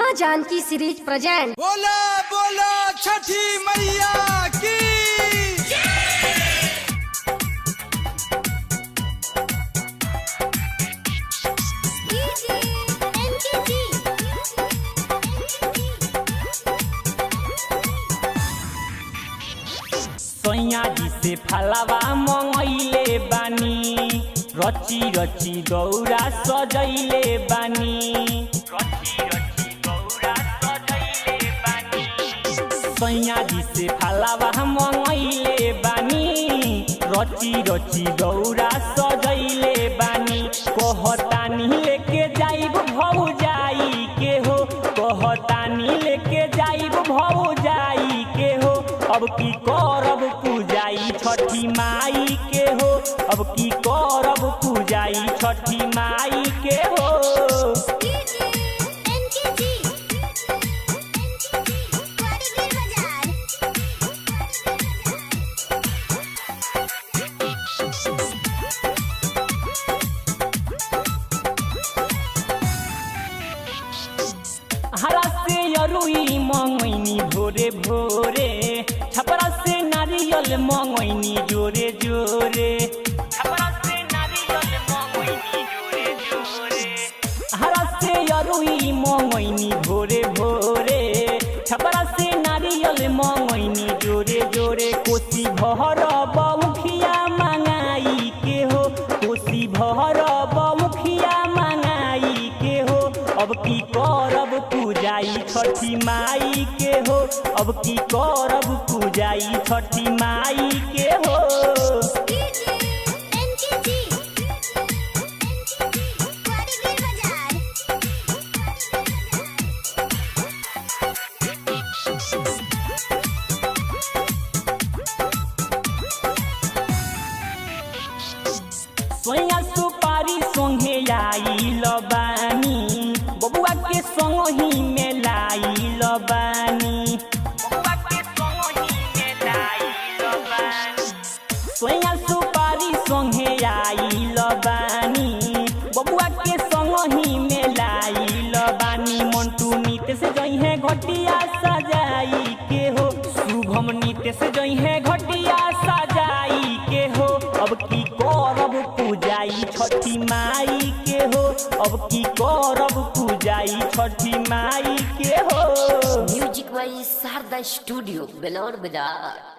माँ Janaki series present. बोला बोला छठी मैया की। सैया जी से फलवा मंगैले बानी, रची रची दौरा सजैले बानी, रची रची दौरा सजैले बानी। सैया जी से फलवा मंगैले बानी, रची रची दौरा सजैले बानी। कहतानी लेके जाइब भौजाई के हो, कहतानी लेके जाइब भौजाई के हो। अब की करब पूजाई छठी माई के हो, अब की करब पूजाई छठी माई के हो। हरा से अरुई मंगैनी भोरे भोरे, छपरा से नारियल मंगैनी जोरे जोरे, छपरा से नारियल मंगैनी जोरे जोरे। हरा से अरुई मंगैनी भोरे भोरे, छपरा से नारियल मंगैनी जोरे जोरे। कोसी भरब मुखिया मंगाई के हो, कोसी भरब मुखिया मंगाई के हो। अब की करब पूजाई छठी माई के हो, अब की करब पूजाई छठी माई के हो। सोया सुपारी संगे आइल बानी, बबुआ के संग ही में लाइल बानी, बबुआ के संग ही में लाइल बानी। सोया सुपारी संगे आइल बानी, बबुआ के संग ही में लाइल बानी। मंटू नीत से जइहे घटिया सजाई के हो, शुभम नीत से जइहे घटिया सजाई के हो। अब की करब पूजाई छठी माई के हो, अब की करब पूजाई छठी माई के हो। म्यूजिक बाई शारदा स्टूडियो बेलौर बाजार।